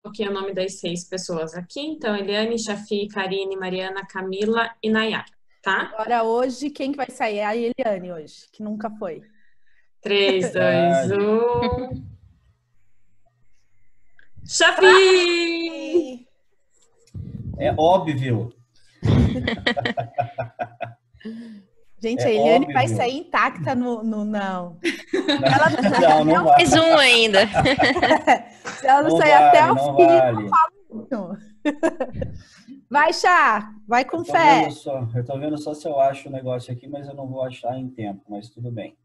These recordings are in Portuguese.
coloquei o nome das 6 pessoas aqui. Então, Eliane, Chafi, Karine, Mariana, Camila e Nayara, tá? Agora, hoje, quem que vai sair? É a Eliane hoje, que nunca foi. 3, 2, Verdade. 1. Chafi! É óbvio. Gente, a É Eliane vai óbvio. sair intacta no não. Não, não vale. Mais um ainda. Se ela não Não sair até vale, o não fim, vale. não. Vai, Chá, vai com Eu tô fé. vendo só, eu tô vendo só se eu acho o negócio aqui, mas eu não vou achar em tempo, mas tudo bem.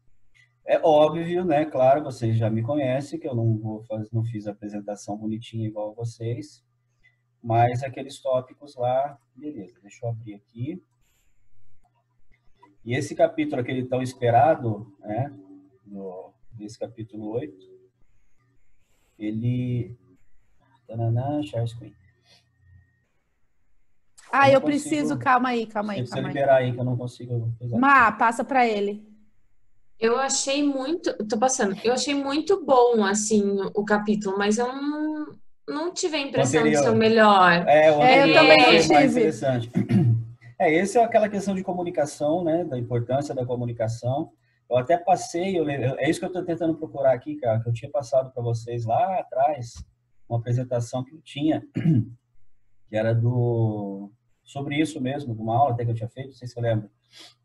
É óbvio, né? Claro, vocês já me conhecem, que eu não vou fazer, não fiz a apresentação bonitinha igual vocês, mas aqueles tópicos lá, beleza, deixa eu abrir aqui. E esse capítulo, aquele tão esperado, né? Desse capítulo 8, ele. Tananã, share screen. Ah, Eu eu não consigo. preciso. Calma aí. Você precisa liberar aí, que eu não consigo. Má, passa para ele. Eu achei muito, tô passando, eu achei muito bom, assim, o capítulo, mas eu não tive a O impressão de ser o anterior. melhor. O eu anterior também eu não achei mais tive. interessante. Esse é aquela questão de comunicação, né? Da importância da comunicação. Eu até passei, é isso que eu estou tentando procurar aqui, cara, que eu tinha passado para vocês lá atrás, uma apresentação que eu tinha, que era sobre isso mesmo, de uma aula até que eu tinha feito, não sei se você lembra,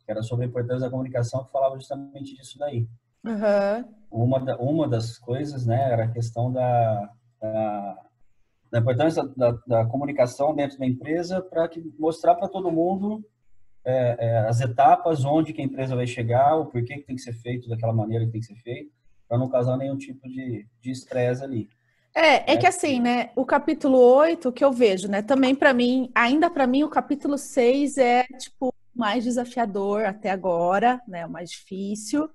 que era sobre a importância da comunicação, que falava justamente disso daí. Uhum. Uma das coisas, né, era a questão da importância da comunicação dentro da empresa para mostrar para todo mundo as etapas, onde que a empresa vai chegar, o porquê que tem que ser feito daquela maneira que tem que ser feito, para não causar nenhum tipo de estresse ali. É que assim, né? O capítulo 8 que eu vejo, né? Também para mim, ainda para mim, o capítulo 6 é tipo mais desafiador até agora, né? O mais difícil.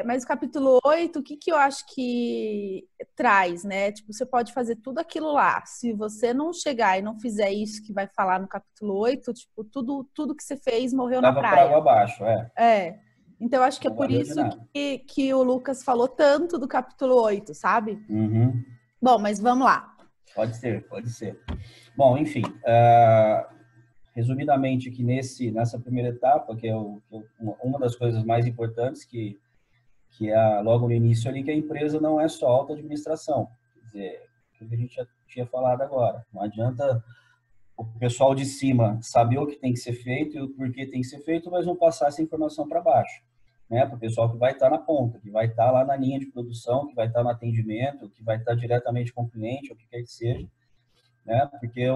Mas o capítulo 8 o que que eu acho que traz, né? Tipo, você pode fazer tudo aquilo lá. Se você não chegar e não fizer isso que vai falar no capítulo 8 tipo, tudo que você fez morreu na Tava por água praia. abaixo, Então, acho que é não por valeu de isso nada. que o Lucas falou tanto do capítulo 8 sabe? Uhum. Bom, mas vamos lá. Pode ser, pode ser. Bom, enfim, resumidamente aqui nessa primeira etapa, que é uma das coisas mais importantes que é logo no início ali, que a empresa não é só alta administração. Quer dizer, o que a gente já tinha falado agora. Não adianta o pessoal de cima saber o que tem que ser feito e o porquê tem que ser feito, mas não passar essa informação para baixo, né? Para o pessoal que vai estar na ponta, que vai estar lá na linha de produção, que vai estar no atendimento, que vai estar diretamente com o cliente, o que quer que seja, né? Porque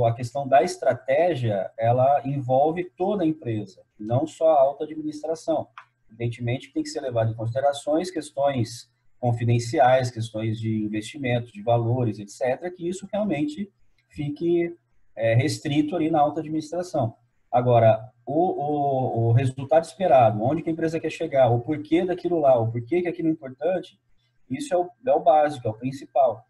a questão da estratégia, ela envolve toda a empresa, não só a alta administração. Evidentemente que tem que ser levado em considerações questões confidenciais, questões de investimento, de valores, etc., que isso realmente fique restrito ali na alta administração. Agora, o resultado esperado, onde que a empresa quer chegar, o porquê daquilo lá, o porquê que aquilo é importante, isso é o básico, é o principal.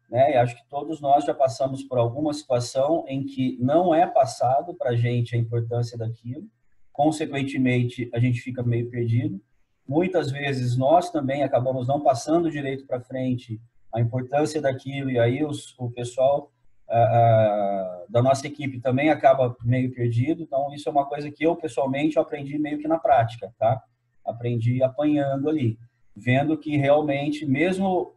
Né? E acho que todos nós já passamos por alguma situação em que não é passado para a gente a importância daquilo, consequentemente, a gente fica meio perdido. Muitas vezes nós também acabamos não passando direito para frente a importância daquilo, e aí o pessoal da nossa equipe também acaba meio perdido. Então, isso é uma coisa que eu, pessoalmente, aprendi meio que na prática, tá? Aprendi apanhando ali, vendo que realmente, mesmo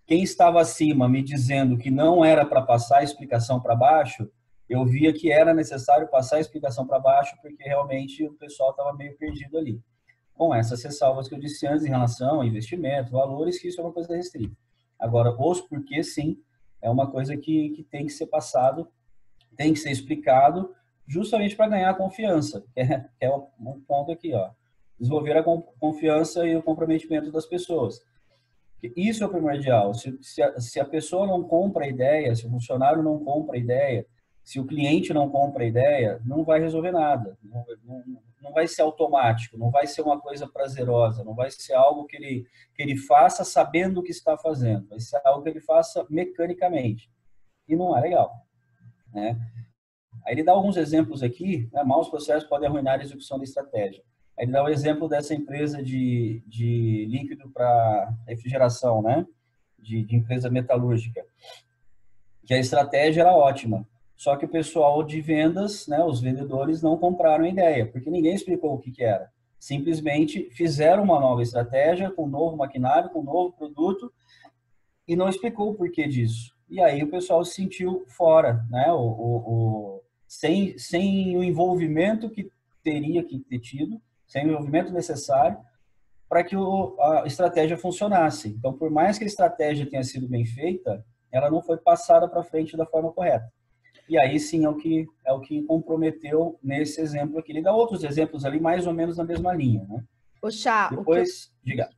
quem estava acima me dizendo que não era para passar a explicação para baixo, eu via que era necessário passar a explicação para baixo, porque realmente o pessoal estava meio perdido ali. Com essas ressalvas que eu disse antes em relação a investimento, valores, que isso é uma coisa restrita. Agora, os porquês, sim, é uma coisa que tem que ser passado, tem que ser explicado, justamente para ganhar confiança, que é um ponto aqui, ó. Desenvolver a confiança e o comprometimento das pessoas. Isso é o primordial. Se a pessoa não compra a ideia, se o funcionário não compra a ideia, se o cliente não compra a ideia, não vai resolver nada. Não vai ser automático, não vai ser uma coisa prazerosa, não vai ser algo que ele faça sabendo o que está fazendo. Vai ser algo que ele faça mecanicamente. E não é legal, né? Aí ele dá alguns exemplos aqui, né? Maus processos podem arruinar a execução da estratégia. Aí ele dá o exemplo dessa empresa de líquido para refrigeração, né? De empresa metalúrgica. que a estratégia era ótima. Só que o pessoal de vendas, né, os vendedores não compraram a ideia, porque ninguém explicou o que que era. Simplesmente fizeram uma nova estratégia, com um novo maquinário, com um novo produto, e não explicou o porquê disso. E aí o pessoal se sentiu fora, né? Sem o envolvimento que teria que ter tido, sem o envolvimento necessário para que a estratégia funcionasse. Então, por mais que a estratégia tenha sido bem feita, ela não foi passada para frente da forma correta. E aí sim é o que comprometeu nesse exemplo aqui. Ele dá outros exemplos ali, mais ou menos na mesma linha, né? Ô, Chá, depois, diga.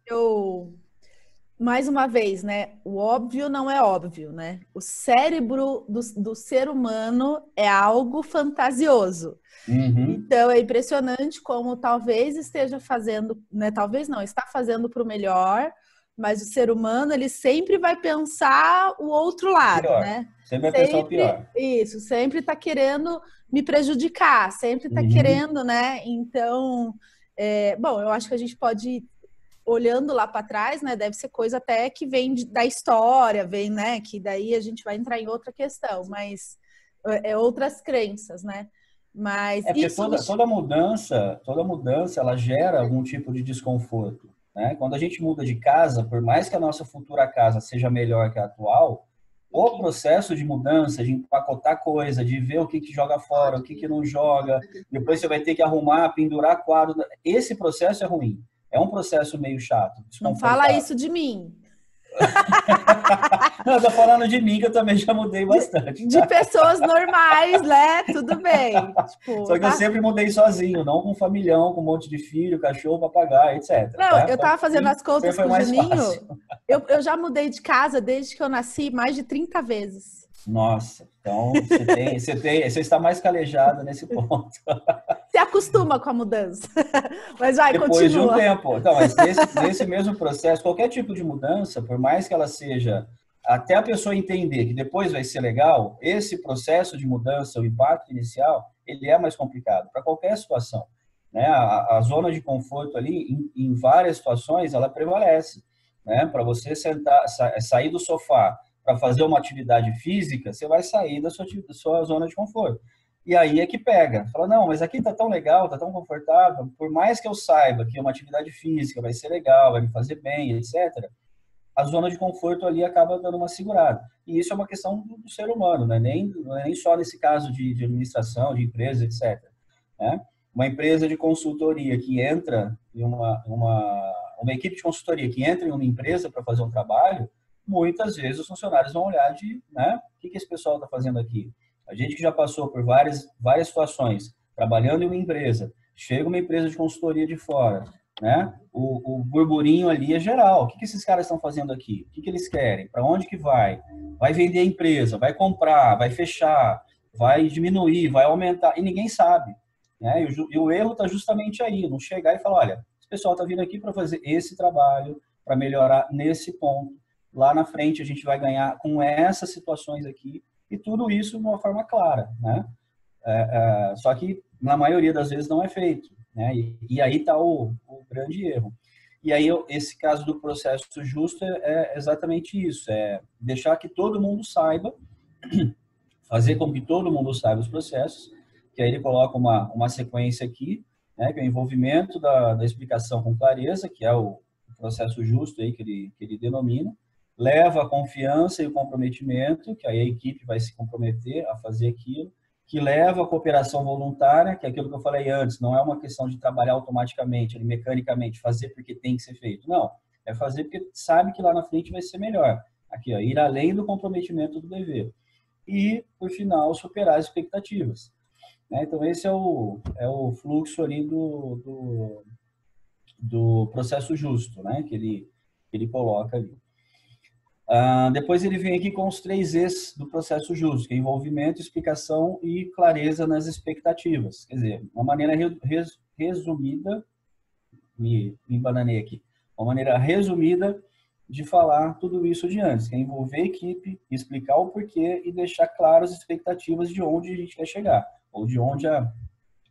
Mais uma vez, né? O óbvio não é óbvio, né? O cérebro do ser humano é algo fantasioso. Uhum. Então, é impressionante como talvez esteja fazendo, né? Talvez não, está fazendo para o melhor, mas o ser humano, ele sempre vai pensar o outro lado, pior. né? Sempre vai pensar o pior. Isso, sempre está querendo me prejudicar, sempre está querendo, né? Então, bom, eu acho que a gente pode, olhando lá para trás, né? Deve ser coisa até que vem da história, vem, né? Que daí a gente vai entrar em outra questão, mas outras crenças, né? Mas porque toda mudança, ela gera algum tipo de desconforto, né? Quando a gente muda de casa, por mais que a nossa futura casa seja melhor que a atual, o processo de mudança, de empacotar coisa, de ver o que joga fora, o que não joga, depois você vai ter que arrumar, pendurar quadro, esse processo é ruim. É um processo meio chato. Não fala isso de mim. Não, eu tô falando de mim, que eu também já mudei bastante. De pessoas normais, né? Tudo bem. Tipo, só que eu sempre mudei sozinho, não com familhão, com um monte de filho, cachorro, papagaio, etc. Não, eu tava fazendo as contas com o Juninho. Eu já mudei de casa desde que eu nasci mais de 30 vezes. Nossa, então você está mais calejada nesse ponto. Você acostuma com a mudança. Mas vai, depois continua. De um tempo. Então, mas nesse mesmo processo, qualquer tipo de mudança, por mais que ela seja, até a pessoa entender que depois vai ser legal, esse processo de mudança, o impacto inicial, ele é mais complicado para qualquer situação, né? A zona de conforto ali, em várias situações, ela prevalece, né? Para você sair do sofá para fazer uma atividade física, você vai sair da sua zona de conforto. E aí é que pega. Fala, não, mas aqui tá tão legal, tá tão confortável, por mais que eu saiba que uma atividade física vai ser legal, vai me fazer bem, etc., a zona de conforto ali acaba dando uma segurada. E isso é uma questão do ser humano, né? Não é nem só nesse caso de administração, de empresa, etc. Né? Uma empresa de consultoria que entra em uma equipe de consultoria que entra em uma empresa para fazer um trabalho, muitas vezes os funcionários vão olhar né, o que esse pessoal está fazendo aqui. A gente que já passou por várias situações, trabalhando em uma empresa, chega uma empresa de consultoria de fora, né? O burburinho ali é geral. O que esses caras estão fazendo aqui? O que eles querem? Para onde que vai? Vai vender a empresa? Vai comprar? Vai fechar? Vai diminuir? Vai aumentar? E ninguém sabe, né? E o erro está justamente aí, não chegar e falar, olha, esse pessoal está vindo aqui para fazer esse trabalho, para melhorar nesse ponto. Lá na frente a gente vai ganhar com essas situações aqui, e tudo isso de uma forma clara, né? Só que na maioria das vezes não é feito, né? E aí está o grande erro. E aí esse caso do processo justo é exatamente isso, é deixar que todo mundo saiba, fazer com que todo mundo saiba os processos, que aí ele coloca uma sequência aqui, né? Que é o envolvimento da explicação com clareza, que é o processo justo aí que ele denomina, leva a confiança e o comprometimento, que aí a equipe vai se comprometer a fazer aquilo, que leva a cooperação voluntária, que é aquilo que eu falei antes, não é uma questão de trabalhar automaticamente, mecanicamente, fazer porque tem que ser feito. Não, é fazer porque sabe que lá na frente vai ser melhor. Aqui, ó, ir além do comprometimento do dever. E, por final, superar as expectativas. Né? Então, esse é o fluxo ali do processo justo, né? que ele coloca ali. Depois ele vem aqui com os 3 E's do processo justo, que é envolvimento, explicação e clareza nas expectativas. Quer dizer, uma maneira resumida, me embananei aqui, uma maneira resumida de falar tudo isso de antes, que é envolver a equipe, explicar o porquê e deixar claras as expectativas de onde a gente quer chegar, ou de onde a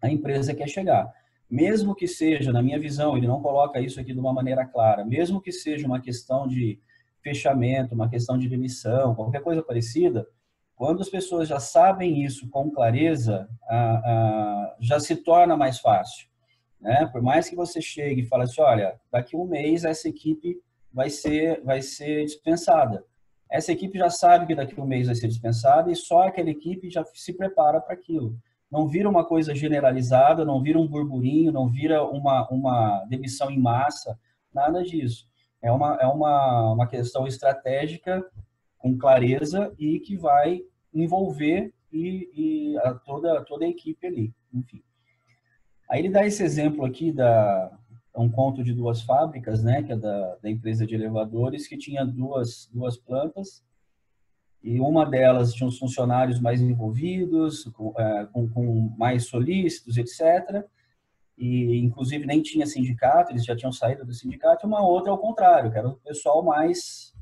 empresa quer chegar. Mesmo que seja, na minha visão, ele não coloca isso aqui de uma maneira clara, mesmo que seja uma questão de fechamento, uma questão de demissão, qualquer coisa parecida, Quando as pessoas já sabem isso com clareza, já se torna mais fácil, né? Por mais que você chegue e fale assim, olha, daqui a um mês essa equipe vai ser dispensada. Essa equipe já sabe que daqui a um mês vai ser dispensada e só aquela equipe já se prepara para aquilo. Não vira uma coisa generalizada, não vira um burburinho, não vira uma demissão em massa, nada disso. É uma questão estratégica com clareza e que vai envolver toda a equipe ali, enfim. Aí ele dá esse exemplo aqui um conto de duas fábricas, né, que é da empresa de elevadores, que tinha duas plantas e uma delas tinha os funcionários mais envolvidos, com mais solícitos, etc. E, inclusive, nem tinha sindicato, eles já tinham saído do sindicato, e uma outra ao contrário, que era o pessoal mais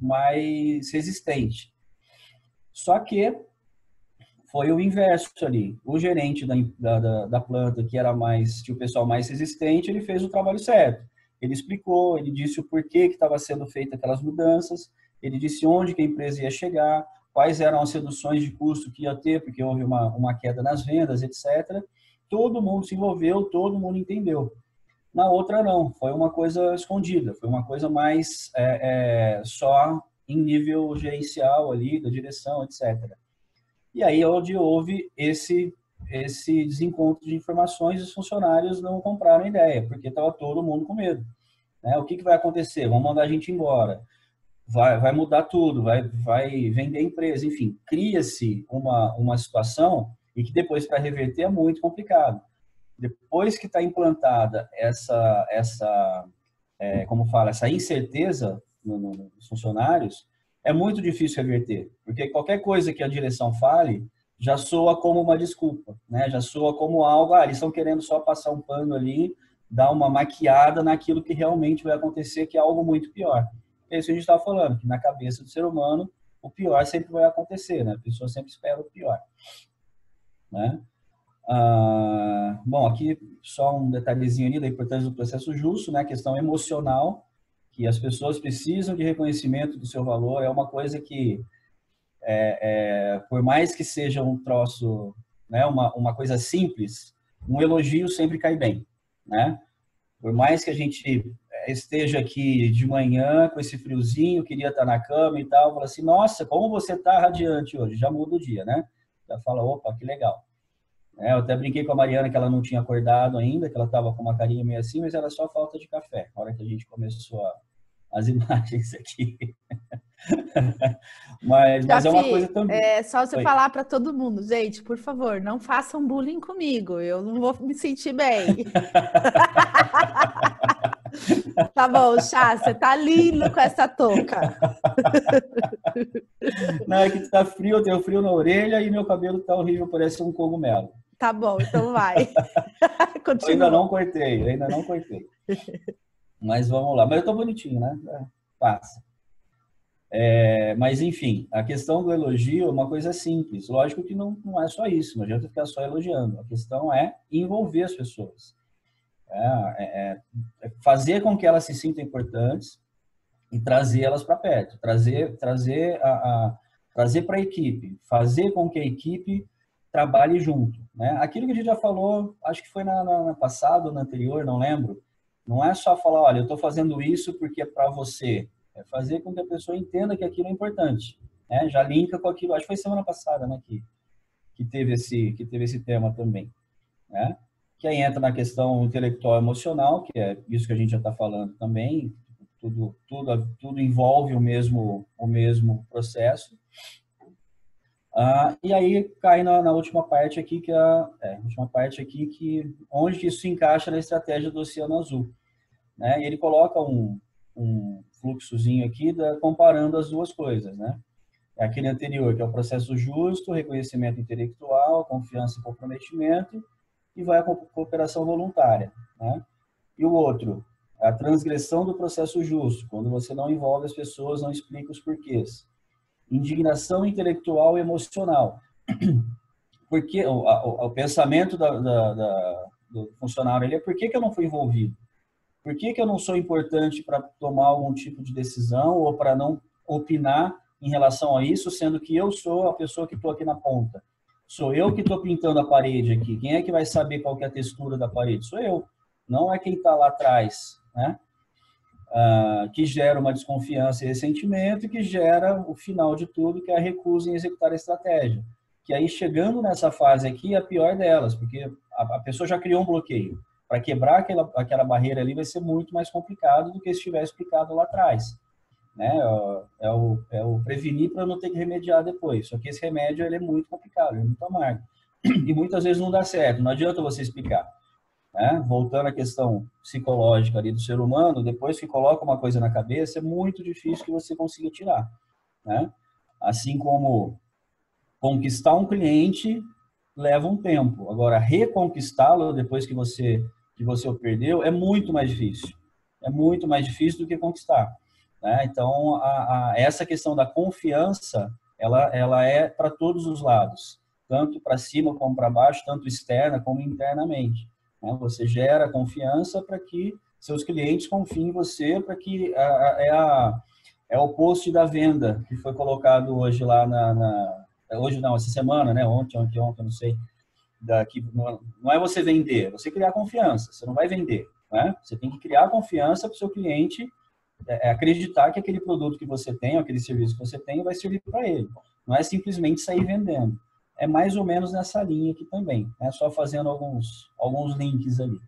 resistente. Só que foi o inverso ali. O gerente da planta, que tinha o pessoal mais resistente, ele fez o trabalho certo. Ele explicou, ele disse o porquê que estava sendo feita aquelas mudanças, ele disse onde que a empresa ia chegar, quais eram as reduções de custo que ia ter, porque houve uma queda nas vendas, etc. Todo mundo se envolveu, todo mundo entendeu. Na outra, não. Foi uma coisa escondida, foi uma coisa mais só em nível gerencial ali, da direção, etc. E aí, onde houve esse desencontro de informações, os funcionários não compraram a ideia, porque estava todo mundo com medo. Né? O que vai acontecer? Vão mandar a gente embora. Vai mudar tudo, vai vender a empresa. Enfim, cria-se uma situação e que depois, para reverter, é muito complicado. Depois que está implantada essa incerteza nos funcionários, é muito difícil reverter, porque qualquer coisa que a direção fale já soa como uma desculpa, né? Já soa como algo, eles estão querendo só passar um pano ali, dar uma maquiada naquilo que realmente vai acontecer, que é algo muito pior. É isso que a gente estava falando, que na cabeça do ser humano, o pior sempre vai acontecer, né? A pessoa sempre espera o pior, né? Bom, aqui só um detalhezinho ali da importância do processo justo, né? A questão emocional, que as pessoas precisam de reconhecimento do seu valor, é uma coisa que, por mais que seja um troço, né, uma coisa simples, um elogio sempre cai bem, né? Por mais que a gente esteja aqui de manhã com esse friozinho, queria estar na cama e tal, fala assim, nossa, como você está radiante hoje, já muda o dia, né? Já fala, opa, que legal. Eu até brinquei com a Mariana que ela não tinha acordado ainda, que ela estava com uma carinha meio assim, mas era só falta de café, na hora que a gente começou as imagens aqui. mas é uma coisa também. É só você falar para todo mundo, gente, por favor, não façam bullying comigo, eu não vou me sentir bem. Tá bom, Chá, você tá lindo com essa touca. Não, é que tá frio, eu tenho frio na orelha e meu cabelo tá horrível, parece um cogumelo. Tá bom, então vai. Eu ainda não cortei. Mas vamos lá. Mas eu tô bonitinho, né? Passa. Mas, enfim, a questão do elogio é uma coisa simples. Lógico que não é só isso, não adianta ficar só elogiando. A questão é envolver as pessoas. Fazer com que elas se sintam importantes e trazer elas para perto. Trazer para a equipe. Fazer com que a equipe trabalhe junto. Né? Aquilo que a gente já falou, acho que foi na passada ou na anterior, não lembro. Não é só falar, olha, eu estou fazendo isso porque é para você. É fazer com que a pessoa entenda que aquilo é importante. Né? Já linka com aquilo. Acho que foi semana passada, né, que teve esse tema também. Né? Que aí entra na questão intelectual e emocional, que é isso que a gente já está falando também. Tudo envolve o mesmo processo. E aí cai na última parte aqui, onde isso se encaixa na estratégia do Oceano Azul. Né? E ele coloca um fluxozinho aqui comparando as duas coisas. Né? Aquele anterior, que é o processo justo, reconhecimento intelectual, confiança e comprometimento, e vai a cooperação voluntária. Né? E o outro, a transgressão do processo justo, quando você não envolve as pessoas, não explica os porquês. Indignação intelectual e emocional. Porque o pensamento do funcionário ali é por que eu não fui envolvido? Por que eu não sou importante para tomar algum tipo de decisão ou para não opinar em relação a isso, sendo que eu sou a pessoa que estou aqui na ponta. Sou eu que estou pintando a parede aqui. Quem é que vai saber qual que é a textura da parede? Sou eu. Não é quem está lá atrás, né? Que gera uma desconfiança e ressentimento e que gera o final de tudo, que é a recusa em executar a estratégia. Que aí, chegando nessa fase aqui, é a pior delas, porque a pessoa já criou um bloqueio. Para quebrar aquela barreira ali vai ser muito mais complicado do que se tivesse explicado lá atrás. Né? É o prevenir para não ter que remediar depois. Só que esse remédio ele é muito complicado, é muito amargo. E muitas vezes não dá certo, não adianta você explicar. Né? Voltando à questão psicológica ali do ser humano, depois que coloca uma coisa na cabeça, é muito difícil que você consiga tirar. Né? Assim como conquistar um cliente leva um tempo. Agora, reconquistá-lo depois que você o perdeu é muito mais difícil. É muito mais difícil do que conquistar. Né? Então, essa questão da confiança, ela é para todos os lados. Tanto para cima como para baixo, tanto externa como internamente. Né? Você gera confiança para que seus clientes confiem em você, para que é o post da venda que foi colocado hoje lá hoje não, essa semana, né? Ontem, não sei. Não é você vender, é você criar confiança. Você não vai vender, né? Você tem que criar confiança para o seu cliente acreditar que aquele produto que você tem, aquele serviço que você tem, vai servir para ele. Não é simplesmente sair vendendo. É mais ou menos nessa linha aqui também, né? Só fazendo alguns links ali.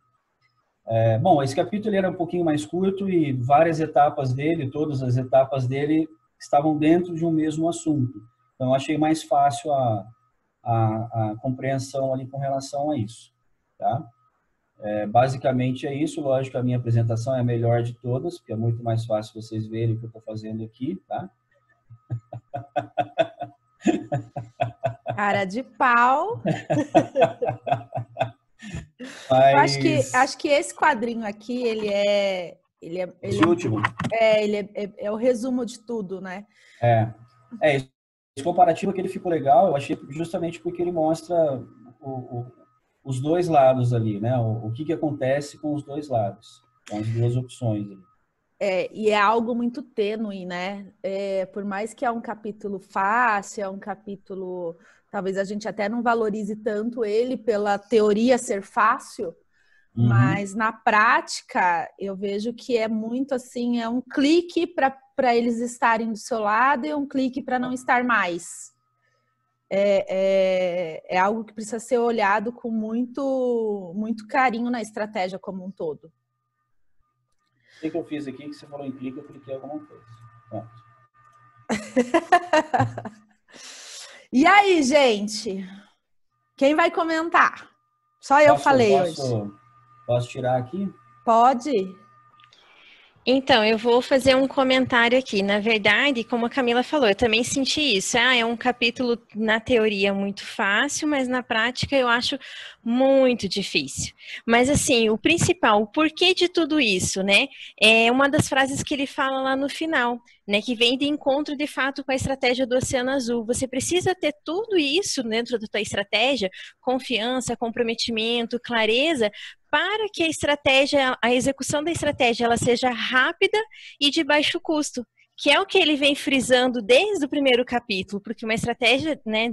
Bom, esse capítulo ele era um pouquinho mais curto e várias etapas dele, todas as etapas dele estavam dentro de um mesmo assunto. Então, eu achei mais fácil a compreensão ali com relação a isso, tá? Basicamente é isso. Lógico, a minha apresentação é a melhor de todas, porque é muito mais fácil vocês verem o que eu estou fazendo aqui, tá? Cara de pau. Mas... Acho que esse quadrinho aqui, esse último? Ele é o resumo de tudo, né? Esse comparativo aqui ele ficou legal, eu achei justamente porque ele mostra os dois lados ali, né? O que acontece com os dois lados, com as duas opções ali. E é algo muito tênue, né? Por mais que é um capítulo fácil, é um capítulo... Talvez a gente até não valorize tanto ele pela teoria ser fácil, mas na prática eu vejo que é muito assim, é um clique para eles estarem do seu lado e um clique para não estar mais. É algo que precisa ser olhado com muito carinho na estratégia como um todo. O que eu fiz aqui, que você falou em clique, eu cliquei alguma coisa. Pronto. E aí, gente? Quem vai comentar? Só eu falei hoje. Posso tirar aqui? Pode. Então, eu vou fazer um comentário aqui. Na verdade, como a Camila falou, eu também senti isso. É um capítulo, na teoria, muito fácil, mas na prática eu acho muito difícil. Mas, assim, o principal, o porquê de tudo isso, né? É uma das frases que ele fala lá no final, né? Que vem de encontro, de fato, com a estratégia do Oceano Azul. Você precisa ter tudo isso dentro da tua estratégia, confiança, comprometimento, clareza, para que a execução da estratégia, ela seja rápida e de baixo custo, que é o que ele vem frisando desde o primeiro capítulo, porque uma estratégia, né,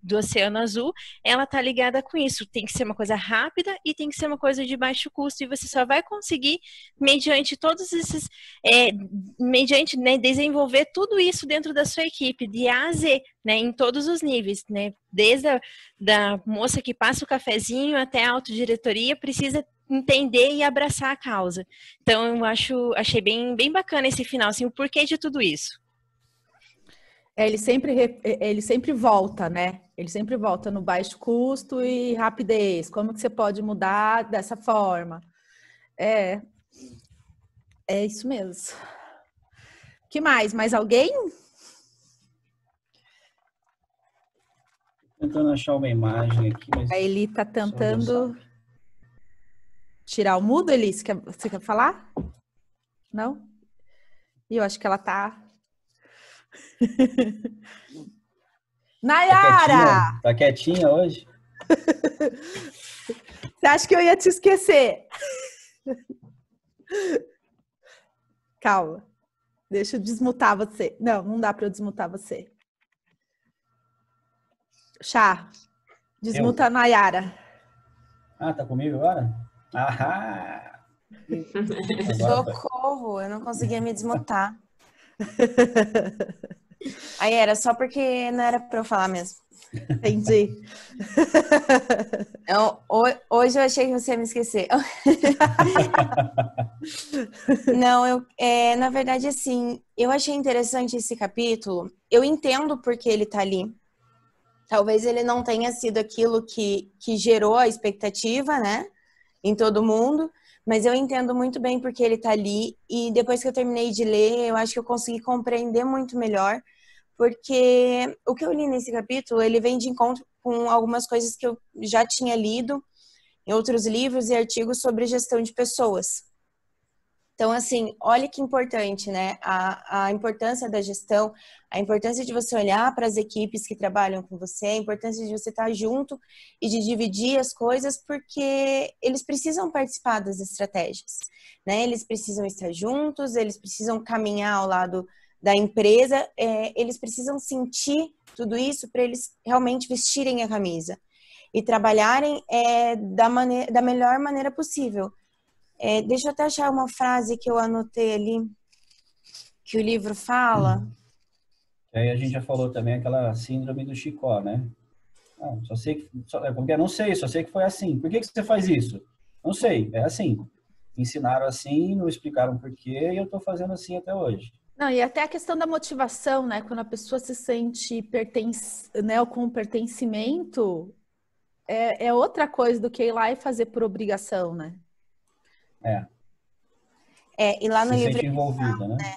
do Oceano Azul, ela está ligada com isso, tem que ser uma coisa rápida e tem que ser uma coisa de baixo custo, e você só vai conseguir, mediante todos esses, né, desenvolver tudo isso dentro da sua equipe, de A a Z, né, em todos os níveis, né, desde da moça que passa o cafezinho até a autodiretoria, precisa entender e abraçar a causa. Então, eu achei bem bacana esse final, assim, o porquê de tudo isso. Ele sempre volta, né? Ele sempre volta no baixo custo e rapidez. Como que você pode mudar dessa forma? É isso mesmo. Que mais? Mais alguém? Tentando achar uma imagem aqui, mas... A Eli tá tentando tirar o mudo, Eli. Você quer falar? Não? E eu acho que ela tá... Nayara! Tá quietinha hoje? Você acha que eu ia te esquecer? Calma. Deixa eu desmutar você. Não, não dá para eu desmutar você. Chá, desmuta a Nayara. Ah, tá comigo agora? Ahá! Agora foi. Socorro, eu não conseguia me desmutar. Aí era só porque não era pra eu falar mesmo. Entendi. Hoje eu achei que você ia me esquecer. Não, na verdade, assim, eu achei interessante esse capítulo. Eu entendo porque ele tá ali. Talvez ele não tenha sido aquilo que gerou a expectativa, né, em todo mundo, mas eu entendo muito bem porque ele tá ali. E depois que eu terminei de ler, eu acho que eu consegui compreender muito melhor, porque o que eu li nesse capítulo, ele vem de encontro com algumas coisas que eu já tinha lido em outros livros e artigos sobre gestão de pessoas. Então, assim, olha que importante, né? A importância da gestão, a importância de você olhar para as equipes que trabalham com você, a importância de você estar junto e de dividir as coisas, porque eles precisam participar das estratégias, né? Eles precisam estar juntos, eles precisam caminhar ao lado da empresa, eles precisam sentir tudo isso para eles realmente vestirem a camisa e trabalharem da melhor maneira possível. Deixa eu até achar uma frase que eu anotei ali, que o livro fala. Aí a gente já falou também aquela síndrome do Chicó, né? Só sei que... não sei, só sei que foi assim. Por que você faz isso? Não sei, é assim. Ensinaram assim, não explicaram por quê, e eu estou fazendo assim até hoje. Não, e até a questão da motivação, né? Quando a pessoa se sente né, com pertencimento, é outra coisa do que ir lá e fazer por obrigação, né? E lá no se livro sente envolvida, né?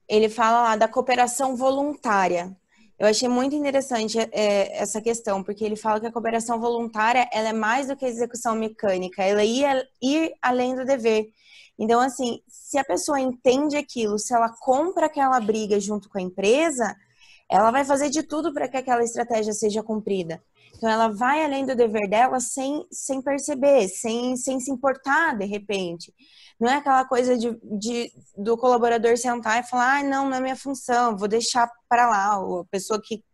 Ele fala lá da cooperação voluntária. Eu achei muito interessante essa questão, porque ele fala que a cooperação voluntária ela é mais do que a execução mecânica, ela é ir além do dever. Então, assim, se a pessoa entende aquilo, se ela compra aquela briga junto com a empresa, ela vai fazer de tudo para que aquela estratégia seja cumprida. Então, ela vai além do dever dela sem perceber, sem se importar, de repente. Não é aquela coisa do colaborador sentar e falar, não é minha função, vou deixar para lá, a pessoa que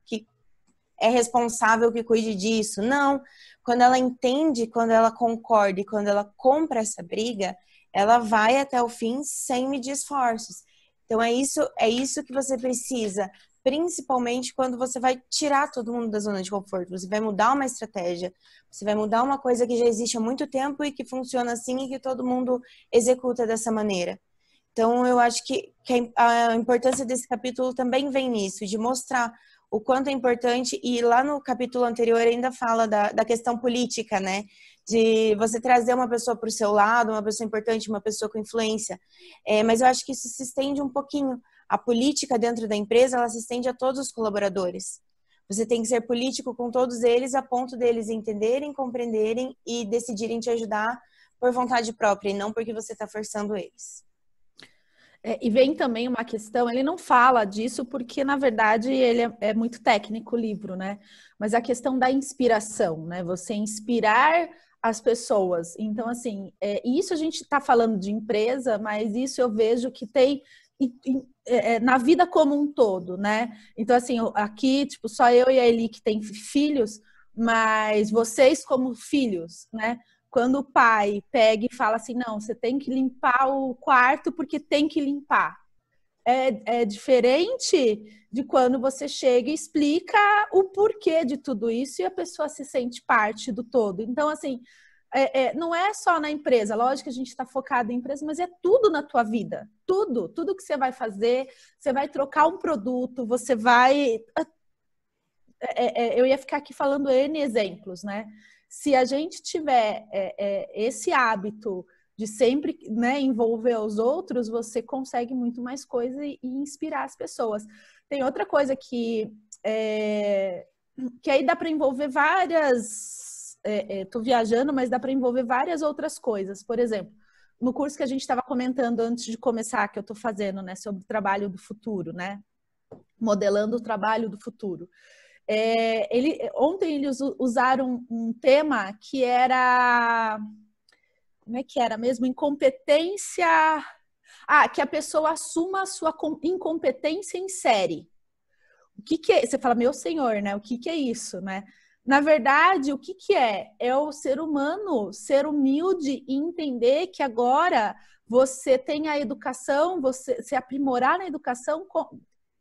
é responsável que cuide disso. Não, quando ela entende, quando ela concorda e quando ela compra essa briga, ela vai até o fim sem medir esforços. Então, é isso que você precisa, principalmente quando você vai tirar todo mundo da zona de conforto. Você vai mudar uma estratégia, você vai mudar uma coisa que já existe há muito tempo e que funciona assim e que todo mundo executa dessa maneira. Então, eu acho que a importância desse capítulo também vem nisso, de mostrar o quanto é importante. E lá no capítulo anterior ainda fala da questão política, né? De você trazer uma pessoa para o seu lado, uma pessoa importante, uma pessoa com influência. Mas eu acho que isso se estende um pouquinho. A política dentro da empresa, ela se estende a todos os colaboradores. Você tem que ser político com todos eles, a ponto deles entenderem, compreenderem e decidirem te ajudar por vontade própria, e não porque você está forçando eles. E vem também uma questão, ele não fala disso porque, na verdade, ele é muito técnico o livro, né? Mas a questão da inspiração, né? Você inspirar as pessoas. Então, assim, isso a gente está falando de empresa, mas isso eu vejo que tem na vida como um todo, né? Então, assim, aqui, tipo, só eu e a Eli que tem filhos, mas vocês como filhos, né? Quando o pai pega e fala assim, não, você tem que limpar o quarto porque tem que limpar. É diferente de quando você chega e explica o porquê de tudo isso e a pessoa se sente parte do todo. Então, assim, não é só na empresa. Lógico que a gente está focado em empresa, mas é tudo na tua vida. Tudo que você vai fazer. Você vai trocar um produto, você vai... eu ia ficar aqui falando N exemplos, né? Se a gente tiver esse hábito de sempre, né, envolver os outros, você consegue muito mais coisa e inspirar as pessoas. Tem outra coisa que aí dá para envolver várias... Estou viajando, mas dá para envolver várias outras coisas. Por exemplo, no curso que a gente estava comentando antes de começar, que eu estou fazendo, né, sobre o trabalho do futuro, né? Modelando o trabalho do futuro. Ontem eles usaram um tema que era... Como é que era mesmo? Incompetência... que a pessoa assuma a sua incompetência em série. O que que é? Você fala, meu senhor, né? O que que é isso, né? Na verdade, o que que é? É o ser humano ser humilde e entender que agora você tem a educação, você se aprimorar na educação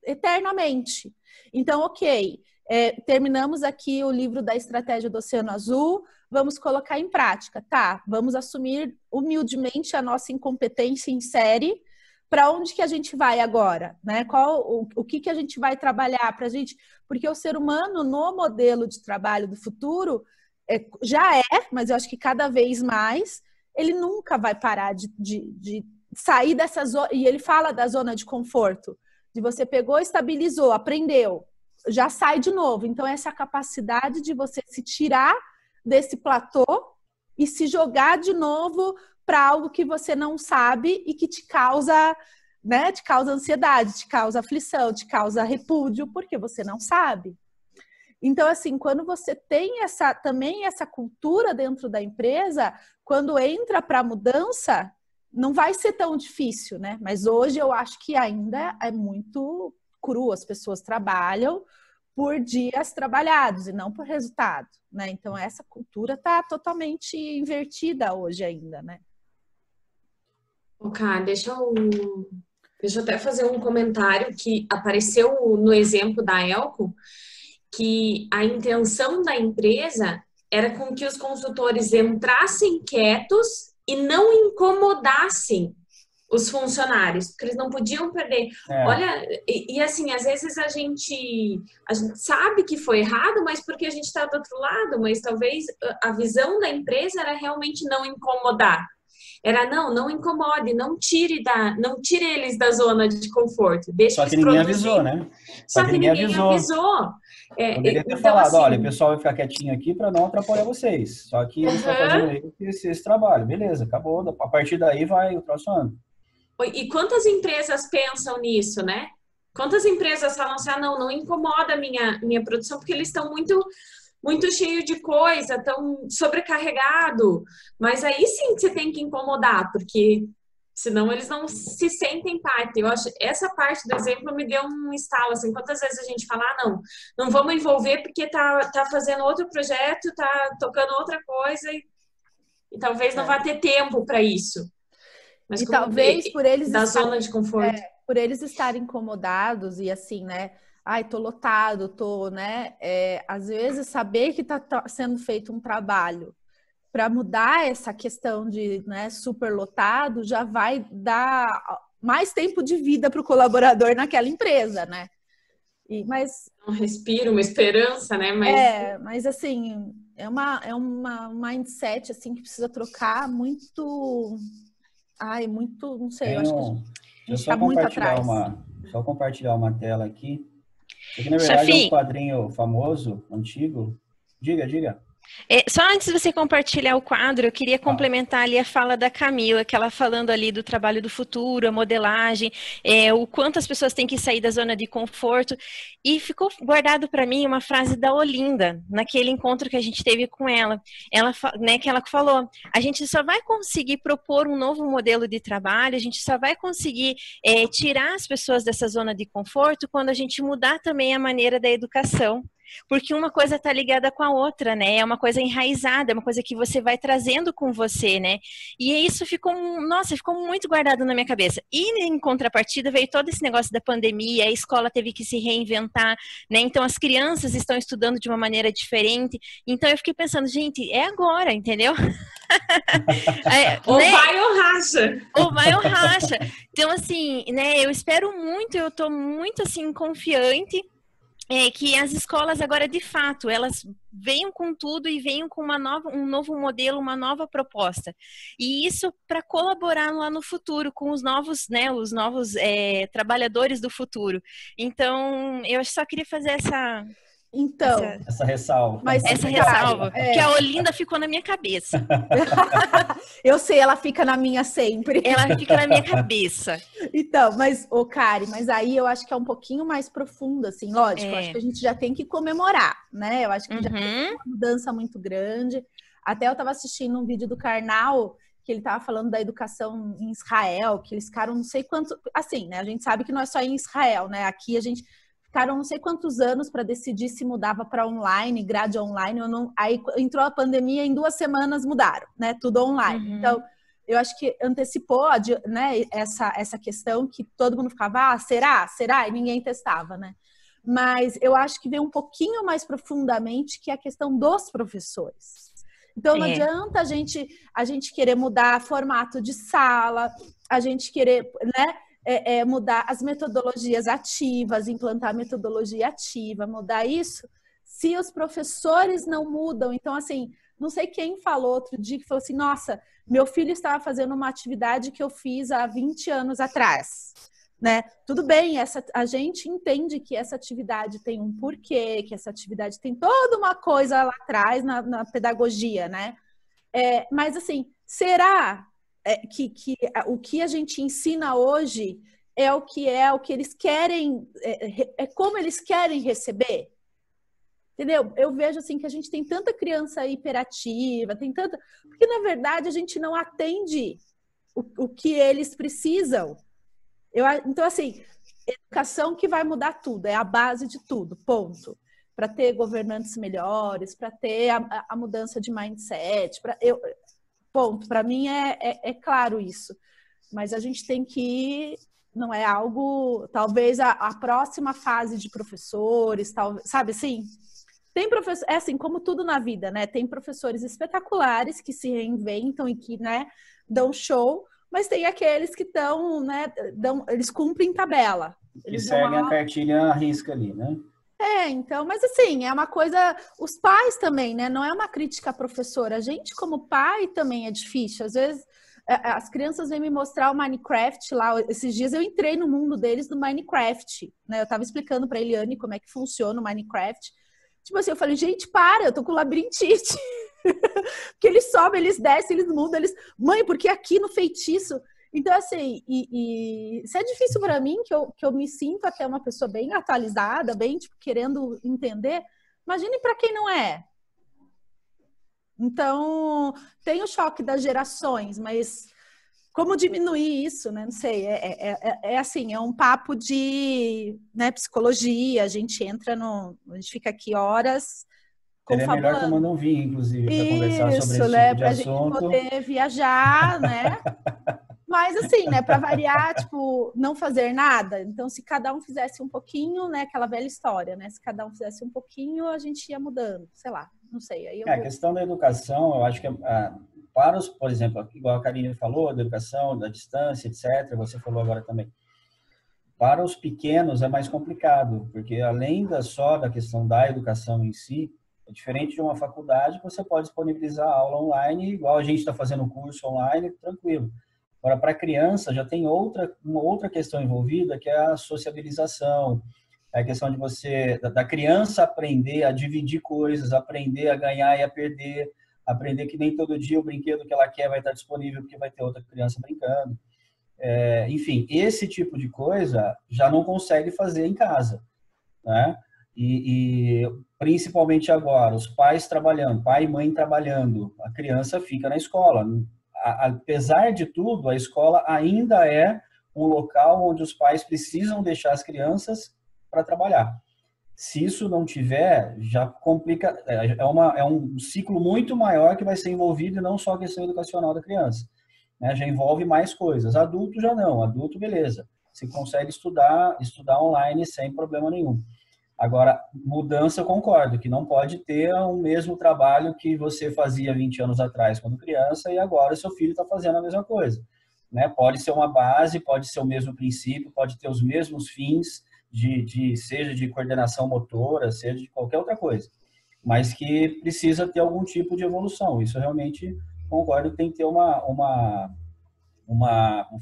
eternamente. Então, ok, terminamos aqui o livro da Estratégia do Oceano Azul, vamos colocar em prática, tá? Vamos assumir humildemente a nossa incompetência em série. Para onde que a gente vai agora, né? O que que a gente vai trabalhar para a gente? Porque o ser humano no modelo de trabalho do futuro já mas eu acho que cada vez mais ele nunca vai parar de sair dessa zona. E ele fala da zona de conforto, de você pegou, estabilizou, aprendeu, já sai de novo. Então essa capacidade de você se tirar desse platô e se jogar de novo para algo que você não sabe e que te causa, né, te causa ansiedade, te causa aflição, te causa repúdio, porque você não sabe. Então, assim, quando você tem também essa cultura dentro da empresa, quando entra para a mudança, não vai ser tão difícil, né? Mas hoje eu acho que ainda é muito cru, as pessoas trabalham por dias trabalhados e não por resultado, né? Então, essa cultura está totalmente invertida hoje ainda, né? Deixa eu até fazer um comentário que apareceu no exemplo da Elco, que a intenção da empresa era com que os consultores entrassem quietos e não incomodassem os funcionários, porque eles não podiam perder. Olha, e assim, às vezes a gente sabe que foi errado, mas porque a gente está do outro lado, mas talvez a visão da empresa era realmente não incomodar. Era, não incomode, não tire eles da zona de conforto. Deixa Só que ninguém avisou, né? Só que ninguém avisou. Poderia ter então, falado, assim, olha, o pessoal vai ficar quietinho aqui para não atrapalhar vocês. Só que eles estão fazendo esse trabalho. Beleza, acabou. A partir daí vai o próximo ano. E quantas empresas pensam nisso, né? Quantas empresas falam assim, não incomoda a minha produção, porque eles estão muito cheio de coisa, tão sobrecarregado. Mas aí sim você tem que incomodar, porque senão eles não se sentem parte. Eu acho essa parte do exemplo me deu um estalo, assim, quantas vezes a gente fala, não vamos envolver porque tá fazendo outro projeto, tá tocando outra coisa e talvez não vá ter tempo para isso. Mas e talvez por eles zona de conforto. Por eles estarem incomodados e assim, né? Ai, tô lotado, né? Às vezes saber que tá sendo feito um trabalho para mudar essa questão de, né, super lotado já vai dar mais tempo de vida para o colaborador naquela empresa, né? Mas um respiro, uma esperança, né? Mas assim, é uma mindset assim que precisa trocar muito. Muito, não sei, eu acho que a gente está muito atrás. Só compartilhar uma tela aqui. Isso aqui, na verdade, é um quadrinho famoso, antigo. Diga. Só antes de você compartilhar o quadro, eu queria complementar ali a fala da Camila, que ela falando ali do trabalho do futuro, a modelagem, o quanto as pessoas têm que sair da zona de conforto. E ficou guardado para mim uma frase da Olinda, naquele encontro que a gente teve com ela, né, que ela falou, a gente só vai conseguir propor um novo modelo de trabalho, a gente só vai conseguir tirar as pessoas dessa zona de conforto quando a gente mudar também a maneira da educação. Porque uma coisa está ligada com a outra, né? É uma coisa enraizada, é uma coisa que você vai trazendo com você, né? E isso ficou muito guardado na minha cabeça. E em contrapartida veio todo esse negócio da pandemia, a escola teve que se reinventar, né? Então as crianças estão estudando de uma maneira diferente. Então eu fiquei pensando, gente, é agora, entendeu? Ou vai ou racha. Ou vai ou racha. Então assim, né? Eu espero muito, eu estou muito assim confiante que as escolas agora, de fato, elas venham com tudo e venham com um novo modelo, uma nova proposta. E isso para colaborar lá no futuro com os novos, né, trabalhadores do futuro. Então, eu só queria fazer essa ressalva. Essa ressalva, que a Olinda ficou na minha cabeça. Eu sei, ela fica na minha sempre. Ela fica na minha cabeça. Então, mas, Kari, mas aí eu acho que é um pouquinho mais profundo, assim, lógico, eu acho que a gente já tem que comemorar, né? Eu acho que já tem uma mudança muito grande. Até eu estava assistindo um vídeo do Karnal, que ele estava falando da educação em Israel, que eles ficaram não sei quantos, assim, né? A gente sabe que não é só em Israel, né? Aqui a gente ficaram não sei quantos anos para decidir se mudava para online, grade online ou não. Aí entrou a pandemia, em 2 semanas mudaram, né? Tudo online. Uhum. Então, eu acho que antecipou, né, essa questão que todo mundo ficava, será? E ninguém testava, né? Mas eu acho que veio um pouquinho mais profundamente que a questão dos professores. Então, não adianta a gente querer mudar formato de sala, a gente querer, né, mudar as metodologias ativas, implantar metodologia ativa, mudar isso, se os professores não mudam. Então, assim, não sei quem falou outro dia, que falou assim, nossa, meu filho estava fazendo uma atividade que eu fiz há 20 anos atrás. Né? Tudo bem, a gente entende que essa atividade tem um porquê, que essa atividade tem toda uma coisa lá atrás na pedagogia, né? Mas assim, será que o que a gente ensina hoje é o que eles querem, é como eles querem receber? Entendeu? Eu vejo assim que a gente tem tanta criança hiperativa, tem tanta... Porque, na verdade, a gente não atende o que eles precisam. Então, assim, educação que vai mudar tudo, é a base de tudo, ponto. Para ter governantes melhores, para ter a mudança de mindset, ponto. Para mim é claro isso. Mas a gente tem que ir, não é algo, talvez a próxima fase de professores, sabe assim? Tem professor, é assim, como tudo na vida, né? Tem professores espetaculares que se reinventam e que, né, dão show, mas tem aqueles que estão, né, eles cumprem tabela. Eles que seguem a cartilha à risca ali, né? Então, mas assim, é uma coisa, os pais também, né? Não é uma crítica à professora. A gente, como pai, também é difícil. Às vezes, as crianças vêm me mostrar o Minecraft lá. Esses dias eu entrei no mundo deles do Minecraft, né? Eu estava explicando para a Eliane como é que funciona o Minecraft. Tipo assim, eu falei, gente, eu tô com labirintite. Porque eles sobem, eles descem, eles mudam, mãe, porque aqui no feitiço... Então, assim, isso é difícil para mim, que eu me sinto até uma pessoa bem atualizada, bem, tipo, querendo entender. Imagine para quem não é. Então, tem o choque das gerações, mas como diminuir isso, né? Não sei, assim, é um papo de, né, psicologia, a gente entra a gente fica aqui horas Seria melhor tomando um vinho, inclusive, para conversar sobre esse tipo de pra assunto. Gente poder viajar, né? Mas assim, né, para variar, tipo, não fazer nada. Então, se cada um fizesse um pouquinho, né, aquela velha história, né? Se cada um fizesse um pouquinho, a gente ia mudando, sei lá, não sei. Aí A questão da educação, eu acho que para os, por exemplo, igual a Karine falou, da educação, da distância, etc., você falou agora também. Para os pequenos é mais complicado, porque além só da questão da educação em si, é diferente de uma faculdade que você pode disponibilizar aula online, igual a gente está fazendo um curso online, tranquilo. Agora, para a criança, já tem uma outra questão envolvida, que é a sociabilização, é a questão de da criança aprender a dividir coisas, aprender a ganhar e a perder, aprender que nem todo dia o brinquedo que ela quer vai estar disponível porque vai ter outra criança brincando. Enfim, esse tipo de coisa já não consegue fazer em casa, né? E principalmente agora, os pais trabalhando, pai e mãe trabalhando, a criança fica na escola. Apesar de tudo, a escola ainda é um local onde os pais precisam deixar as crianças para trabalhar. Se isso não tiver, já complica, é um ciclo muito maior que vai ser envolvido e não só a questão educacional da criança, né? Já envolve mais coisas. Adulto já não, adulto beleza, você consegue estudar online sem problema nenhum. Agora, mudança eu concordo, que não pode ter o mesmo trabalho que você fazia 20 anos atrás quando criança e agora seu filho está fazendo a mesma coisa, né? Pode ser uma base, pode ser o mesmo princípio, pode ter os mesmos fins, seja de coordenação motora, seja de qualquer outra coisa, mas que precisa ter algum tipo de evolução. Isso eu realmente concordo que tem que ter como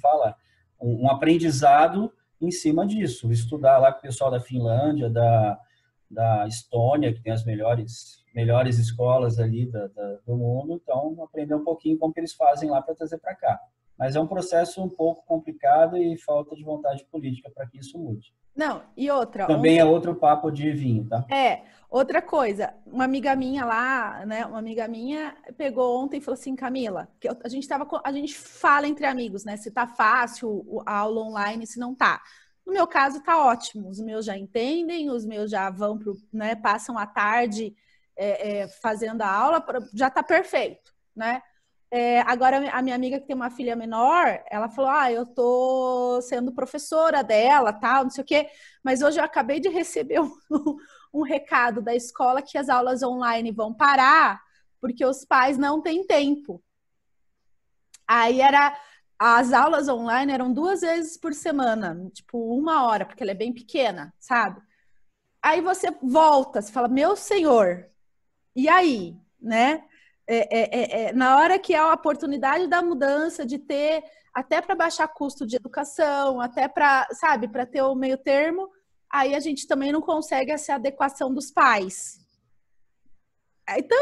fala, um aprendizado em cima disso, estudar lá com o pessoal da Finlândia, da Estônia, que tem as melhores escolas ali do mundo, então aprender um pouquinho como que eles fazem lá para trazer para cá. Mas é um processo um pouco complicado e falta de vontade política para que isso mude. Não, e outra... Também é outro papo de vinho, tá? Outra coisa, uma amiga minha lá, né? Uma amiga minha pegou ontem e falou assim, Camila, que a gente fala entre amigos, né? Se tá fácil a aula online, se não tá. No meu caso, tá ótimo. Os meus já entendem, os meus já vão né? Passam a tarde fazendo a aula, já tá perfeito, né? Agora, a minha amiga que tem uma filha menor, ela falou, eu tô sendo professora dela, tal, não sei o quê, mas hoje eu acabei de receber um recado da escola que as aulas online vão parar porque os pais não têm tempo. Aí as aulas online eram 2 vezes por semana, tipo 1 hora, porque ela é bem pequena, sabe? Aí você volta, você fala, meu senhor, e aí, né? Na hora que há a oportunidade da mudança, de ter, até para baixar custo de educação, até para, sabe, para ter o meio termo, aí a gente também não consegue essa adequação dos pais. Então,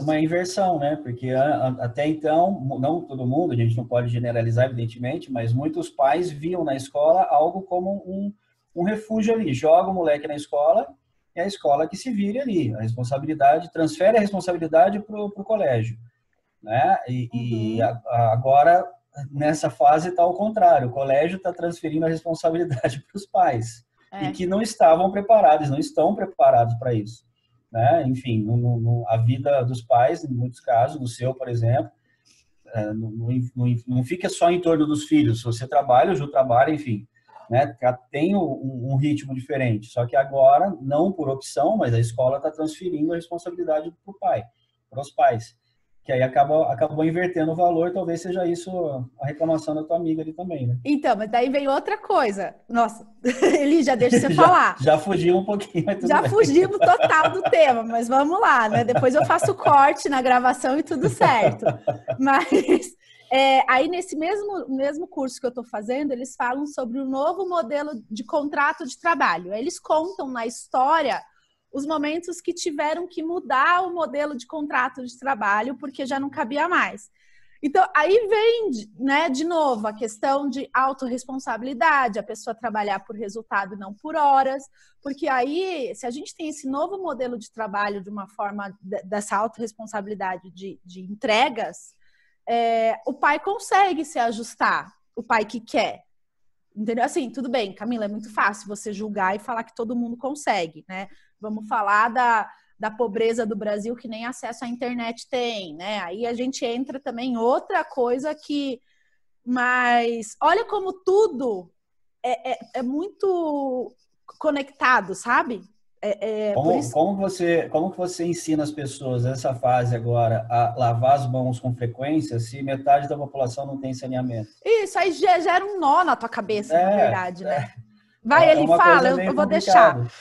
uma inversão, né? Porque até então, não todo mundo, a gente não pode generalizar, evidentemente, mas muitos pais viam na escola algo como um refúgio ali. Joga o moleque na escola e a escola que se vire ali. A responsabilidade, transfere a responsabilidade para o colégio, né? E agora, nessa fase, está ao contrário. O colégio está transferindo a responsabilidade para os pais. E que não estavam preparados, não estão preparados para isso. Né? Enfim, a vida dos pais, em muitos casos, no seu, por exemplo, não fica só em torno dos filhos. Se você trabalha, o Ju trabalha, enfim, né? Tem um ritmo diferente. Só que agora, não por opção, mas a escola está transferindo a responsabilidade para o pai, para os pais. Que aí acabou invertendo o valor, talvez seja isso a reclamação da tua amiga ali também, né? Então, mas daí vem outra coisa. Nossa, Eli, já deixa você falar. Já fugiu um pouquinho, mas tudo já bem. Fugimos total do tema, mas vamos lá, né? Depois eu faço corte na gravação e tudo certo. Mas aí nesse mesmo curso que eu estou fazendo, eles falam sobre o novo modelo de contrato de trabalho. Eles contam na história os momentos que tiveram que mudar o modelo de contrato de trabalho, porque já não cabia mais. Então, aí vem, né, de novo, a questão de autorresponsabilidade, a pessoa trabalhar por resultado e não por horas, porque aí, se a gente tem esse novo modelo de trabalho de uma forma dessa autorresponsabilidade de entregas, o pai consegue se ajustar, o pai que quer. Entendeu? Assim, tudo bem, Camila, é muito fácil você julgar e falar que todo mundo consegue, né? Vamos falar da pobreza do Brasil, que nem acesso à internet tem, né? Aí a gente entra também em outra coisa que... Mas olha como tudo é muito conectado, sabe? Como que você ensina as pessoas nessa fase agora a lavar as mãos com frequência se metade da população não tem saneamento? Isso, aí gera um nó na tua cabeça, na verdade, né? Vai, ele uma fala, coisa eu vou complicada. deixar.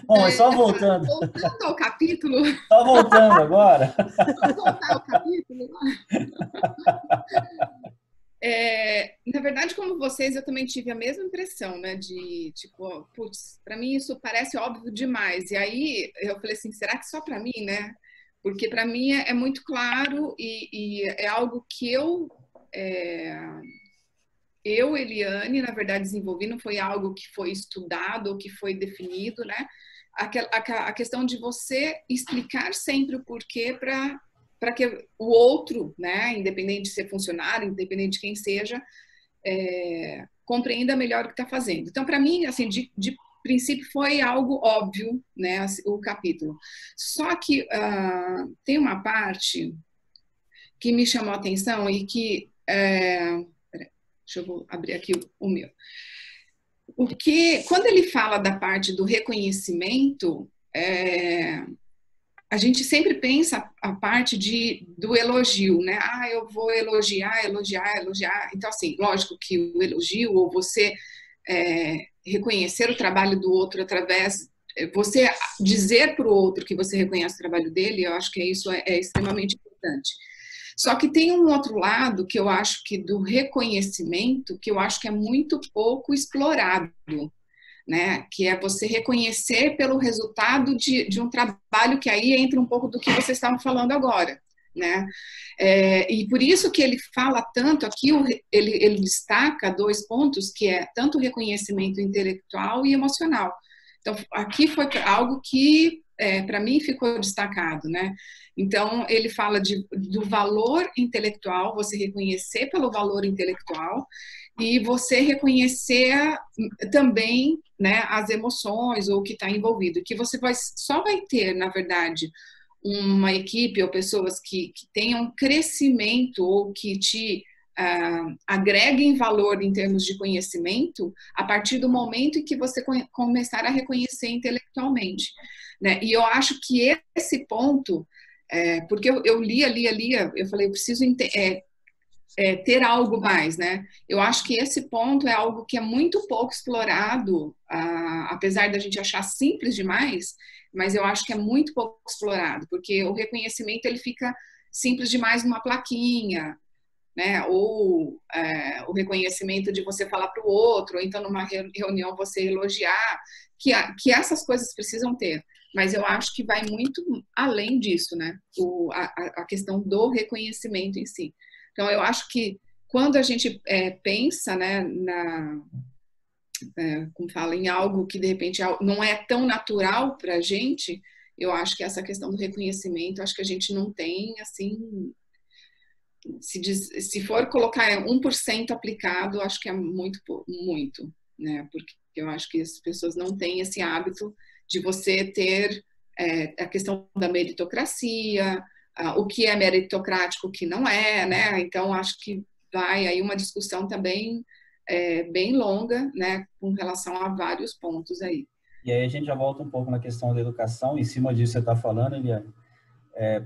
Bom, mas só voltando. Voltando ao capítulo. Só voltando agora. Vamos voltar ao capítulo. Na verdade, como vocês, eu também tive a mesma impressão, né? De tipo, putz, para mim isso parece óbvio demais. E aí eu falei assim, será que só para mim, né? Porque para mim é muito claro e é algo que eu, Eliane, na verdade, desenvolvi, não foi algo que foi estudado ou que foi definido, né? A questão de você explicar sempre o porquê para que o outro, né, independente de ser funcionário, independente de quem seja, compreenda melhor o que está fazendo. Então, para mim, assim, de princípio foi algo óbvio, né, o capítulo. Só que tem uma parte que me chamou a atenção e que... deixa eu abrir aqui o meu. Porque quando ele fala da parte do reconhecimento, a gente sempre pensa a parte do elogio, né? Eu vou elogiar. Então, assim, lógico que o elogio, ou você reconhecer o trabalho do outro através... Você dizer para o outro que você reconhece o trabalho dele, eu acho que isso é extremamente importante. Só que tem um outro lado que eu acho que do reconhecimento, que eu acho que é muito pouco explorado, né? Que é você reconhecer pelo resultado de um trabalho, que aí entra um pouco do que vocês estavam falando agora, né? E por isso que ele fala tanto aqui, ele destaca 2 pontos, que é tanto o reconhecimento intelectual e emocional. Então, aqui foi algo que, para mim, ficou destacado, né? Então, ele fala do valor intelectual, você reconhecer pelo valor intelectual, e você reconhecer também, né, as emoções ou o que está envolvido, que você só vai ter, na verdade, uma equipe ou pessoas que tenham crescimento ou que te agreguem valor em termos de conhecimento a partir do momento em que você começar a reconhecer intelectualmente, né? E eu acho que esse ponto, porque eu lia, eu falei, eu preciso ter algo mais, né? Eu acho que esse ponto é algo que é muito pouco explorado, apesar da gente achar simples demais, mas eu acho que é muito pouco explorado, porque o reconhecimento ele fica simples demais numa plaquinha, né? Ou o reconhecimento de você falar para o outro, ou então numa reunião você elogiar, que essas coisas precisam ter. Mas eu acho que vai muito além disso, né? A questão do reconhecimento em si. Então, eu acho que quando a gente pensa, né, como fala, em algo que de repente não é tão natural para a gente, eu acho que essa questão do reconhecimento, acho que a gente não tem, assim, se for colocar 1% aplicado, acho que é muito, né, porque eu acho que as pessoas não têm esse hábito de você ter a questão da meritocracia, o que é meritocrático, o que não é, né? Então, acho que vai aí uma discussão também bem longa, né? Com relação a vários pontos aí. E aí a gente já volta um pouco na questão da educação, em cima disso que você está falando, Eliane.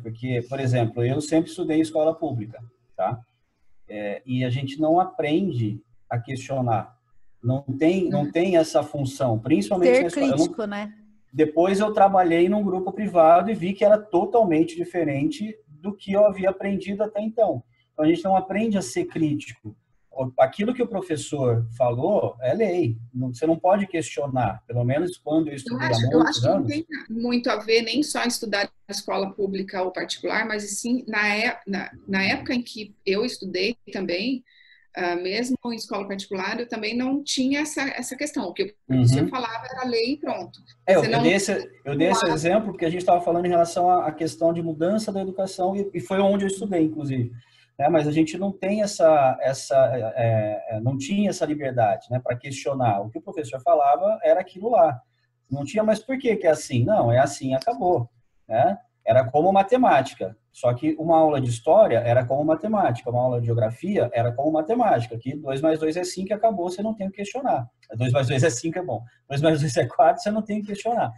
Porque, por exemplo, eu sempre estudei em escola pública, tá? E a gente não aprende a questionar. Não tem essa função, principalmente Ser na escola. crítico, né? Depois eu trabalhei num grupo privado e vi que era totalmente diferente do que eu havia aprendido até então. Então, a gente não aprende a ser crítico. Aquilo que o professor falou é lei. Você não pode questionar. Pelo menos quando eu estudei há Eu muitos acho que não anos. tem muito a ver nem só estudar na escola pública ou particular, mas sim na época em que eu estudei também, mesmo em escola particular, eu também não tinha essa questão. O que o professor falava era lei e pronto. Eu dei esse exemplo porque a gente estava falando em relação à questão de mudança da educação e foi onde eu estudei, inclusive. Mas a gente não tem não tinha essa liberdade, né, para questionar. O que o professor falava era aquilo lá. Não tinha, mas por que é assim? Não, é assim, acabou, né? Era como matemática, só que uma aula de história era como matemática, uma aula de geografia era como matemática, que 2 mais 2 é 5 e acabou, você não tem que questionar. 2 mais 2 é 5 é bom, 2 mais 2 é 4, você não tem que questionar.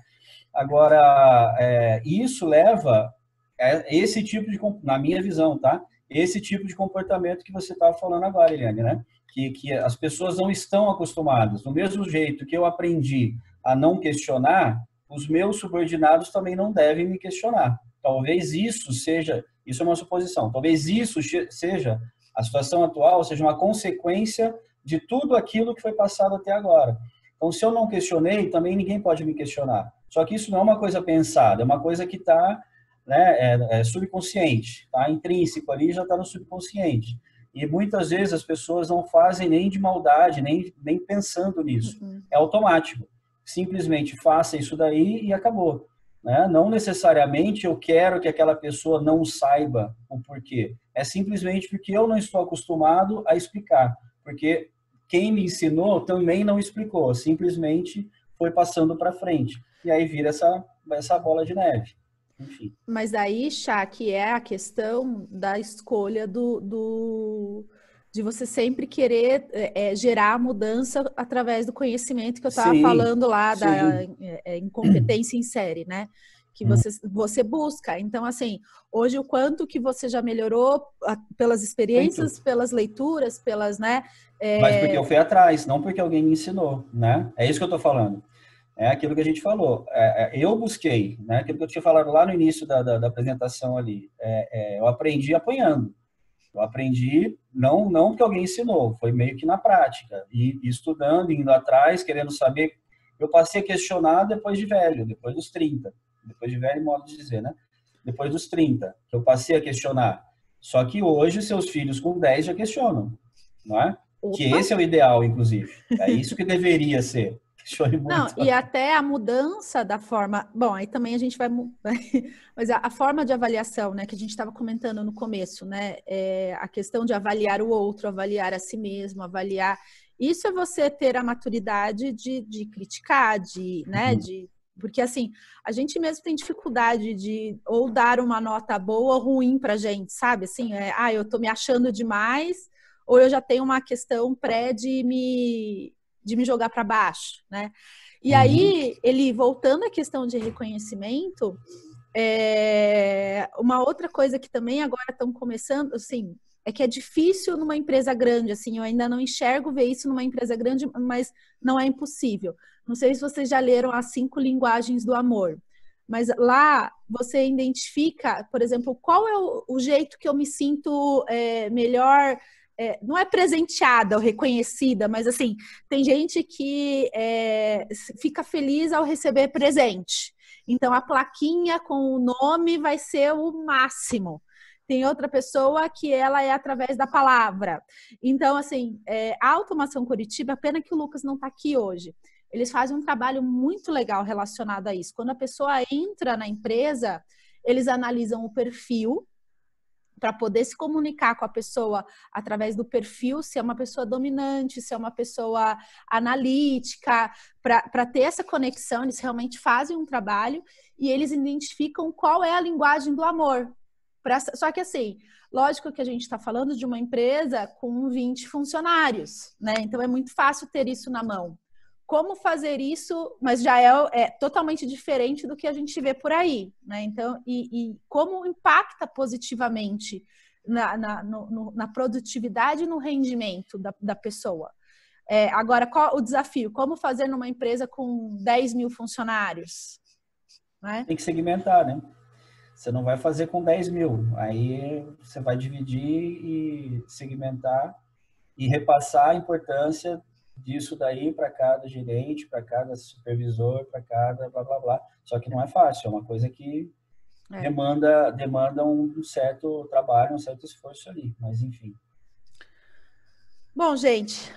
Agora, isso leva a esse tipo de, na minha visão, tá? Esse tipo de comportamento que você estava falando agora, Eliane, né? Que as pessoas não estão acostumadas. Do mesmo jeito que eu aprendi a não questionar, os meus subordinados também não devem me questionar. Talvez isso é uma suposição, talvez isso seja, a situação atual seja uma consequência de tudo aquilo que foi passado até agora. Então, se eu não questionei, também ninguém pode me questionar. Só que isso não é uma coisa pensada, é uma coisa que está, né, subconsciente, está intrínseco ali, já está no subconsciente. E muitas vezes as pessoas não fazem nem de maldade, nem pensando nisso. É automático. Simplesmente faça isso daí e acabou. Né? Não necessariamente eu quero que aquela pessoa não saiba o porquê. É simplesmente porque eu não estou acostumado a explicar. Porque quem me ensinou também não explicou. Simplesmente foi passando para frente. E aí vira essa bola de neve. Enfim. Mas aí, Chá, que é a questão da escolha de você sempre querer gerar a mudança através do conhecimento que eu estava falando lá, da incompetência em série, né? Que você busca. Então, assim, hoje o quanto que você já melhorou pelas experiências, muito, pelas leituras, pelas, né? Mas porque eu fui atrás, não porque alguém me ensinou, né? É isso que eu estou falando. É aquilo que a gente falou. Eu busquei, né? Aquilo que eu tinha falado lá no início da apresentação ali. Eu aprendi apanhando. Eu aprendi, não porque alguém ensinou, foi meio que na prática. E estudando, indo atrás, querendo saber. Eu passei a questionar depois de velho, depois dos 30. Depois de velho, modo de dizer, né? depois dos 30, que eu passei a questionar. Só que hoje, seus filhos com 10 já questionam, não é? Opa. Que esse é o ideal, inclusive. É isso que deveria ser. Questione muito. Não, e até a mudança da forma... Bom, aí também a gente vai... Mas a forma de avaliação, né, que a gente estava comentando no começo, né? A questão de avaliar o outro, avaliar a si mesmo, avaliar... Isso é você ter a maturidade de criticar, né, porque, assim, a gente mesmo tem dificuldade de ou dar uma nota boa ou ruim pra gente, sabe? Assim, eu tô me achando demais, ou eu já tenho uma questão pré de me jogar para baixo, né? E aí, ele, voltando à questão de reconhecimento, uma outra coisa que também agora estão começando, assim, é que é difícil numa empresa grande, assim, eu ainda não enxergo ver isso numa empresa grande, mas não é impossível. Não sei se vocês já leram as 5 linguagens do amor, mas lá você identifica, por exemplo, qual é o jeito que eu me sinto melhor, não é presenteada ou reconhecida, mas assim, tem gente que fica feliz ao receber presente. Então, a plaquinha com o nome vai ser o máximo. Tem outra pessoa que ela é através da palavra. Então, assim, a Automação Curitiba, pena que o Lucas não está aqui hoje, eles fazem um trabalho muito legal relacionado a isso. Quando a pessoa entra na empresa, eles analisam o perfil para poder se comunicar com a pessoa através do perfil, se é uma pessoa dominante, se é uma pessoa analítica, para ter essa conexão, eles realmente fazem um trabalho e eles identificam qual é a linguagem do amor. Só que assim, lógico que a gente está falando de uma empresa com 20 funcionários, né? Então é muito fácil ter isso na mão. Como fazer isso, mas já é totalmente diferente do que a gente vê por aí, né? Então, e como impacta positivamente na produtividade e no rendimento da pessoa. Agora, qual o desafio? Como fazer numa empresa com 10 mil funcionários? Né? Tem que segmentar, né? Você não vai fazer com 10 mil. Aí você vai dividir e segmentar e repassar a importância disso daí para cada gerente, para cada supervisor, para cada blá, blá, blá. Só que não é fácil, é uma coisa que demanda um certo trabalho, um certo esforço ali, mas enfim. Bom, gente...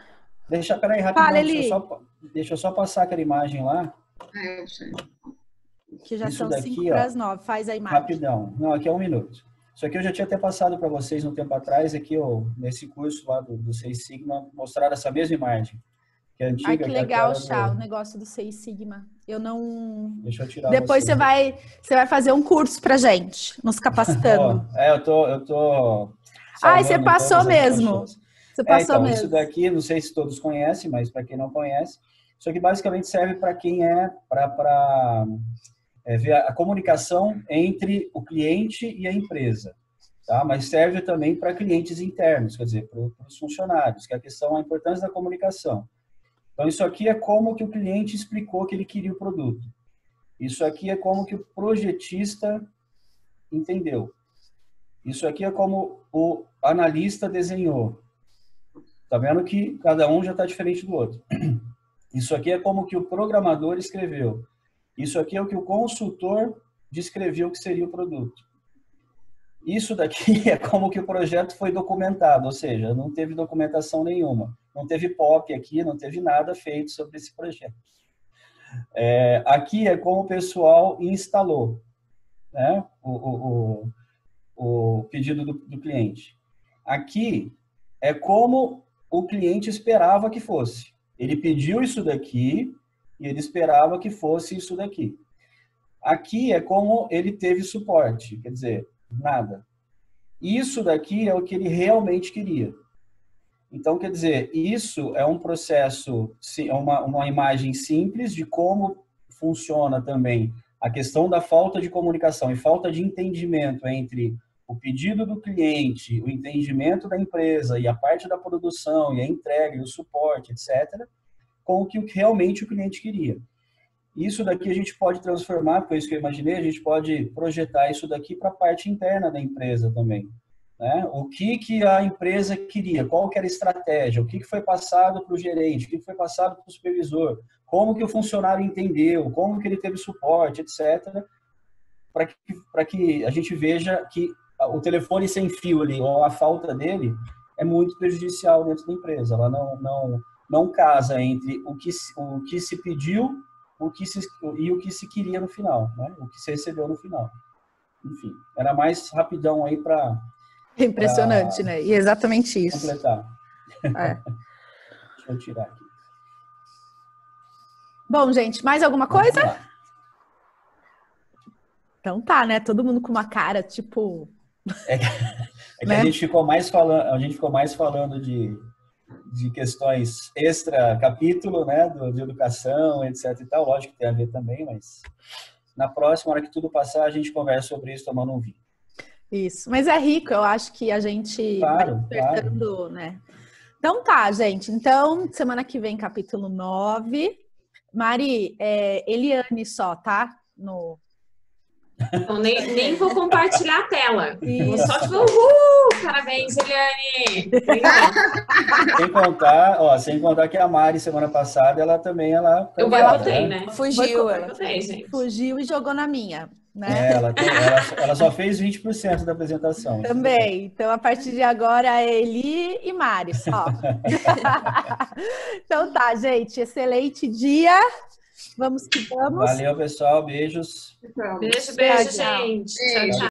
Peraí, rapidão, deixa eu só passar aquela imagem lá. Eu sei. Que já Isso são daqui, 5 para as 9, faz a imagem. Rapidão, não, aqui é 1 minuto. Isso aqui eu já tinha até passado para vocês um tempo atrás, aqui nesse curso lá do Seis Sigma, mostraram essa mesma imagem. Que é antiga, ai, que legal, Chá, o negócio do Seis Sigma. Eu não... Deixa eu tirar Depois você vai fazer um curso pra gente, nos capacitando. Eu tô ai, você passou mesmo. Você passou então, mesmo. Isso daqui, não sei se todos conhecem, mas para quem não conhece, isso aqui basicamente serve para quem para ver a comunicação entre o cliente e a empresa. Tá? Mas serve também para clientes internos, quer dizer, para os funcionários, que é a importância da comunicação. Então, isso aqui é como que o cliente explicou que ele queria o produto. Isso aqui é como que o projetista entendeu. Isso aqui é como o analista desenhou. Tá vendo que cada um já está diferente do outro. Isso aqui é como que o programador escreveu. Isso aqui é o que o consultor descreveu que seria o produto. Isso daqui é como que o projeto foi documentado, ou seja, não teve documentação nenhuma. Não teve POP aqui, não teve nada feito sobre esse projeto. Aqui é como o pessoal instalou, né, o pedido do cliente. Aqui é como o cliente esperava que fosse. Ele pediu isso daqui e ele esperava que fosse isso daqui. Aqui é como ele teve suporte, quer dizer, nada. Isso daqui é o que ele realmente queria. Então, quer dizer, isso é um processo, é uma imagem simples de como funciona também a questão da falta de comunicação e falta de entendimento entre o pedido do cliente, o entendimento da empresa e a parte da produção e a entrega e o suporte, etc., com o que realmente o cliente queria. Isso daqui a gente pode transformar, foi isso que eu imaginei, a gente pode projetar isso daqui para a parte interna da empresa também. Né? O que a empresa queria, qual que era a estratégia, o que foi passado para o gerente, o que foi passado para o supervisor, como que o funcionário entendeu, como que ele teve suporte, etc., para que a gente veja que o telefone sem fio ali, ou a falta dele, é muito prejudicial dentro da empresa. Ela não casa entre o que se pediu e o que se queria no final, né? O que se recebeu no final. Enfim, era mais rapidão aí para... Impressionante, né? E exatamente isso. Completar. É. Deixa eu tirar aqui. Bom, gente, mais alguma coisa? Então tá, né? Todo mundo com uma cara, tipo... É que né? A gente ficou mais falando de questões extra capítulo, né? De educação, etc e tal. Lógico que tem a ver também, mas na próxima, hora que tudo passar, a gente conversa sobre isso tomando um vinho. Isso, mas é rico, eu acho que a gente vai despertando, né? Então tá, gente. Então, semana que vem, capítulo 9. Mari, Eliane só, tá? Então, nem vou compartilhar a tela. Vou só tipo, parabéns, Eliane! Sem contar que a Mari, semana passada, ela também... Eu boicotei, né? Fugiu. Fugiu e jogou na minha. Né? Ela só fez 20% da apresentação. Também. Então, a partir de agora, é Eli e Mari só. Então tá, gente. Excelente dia. Vamos que vamos. Valeu, pessoal. Beijos. Beijo, gente. Tchau, tchau.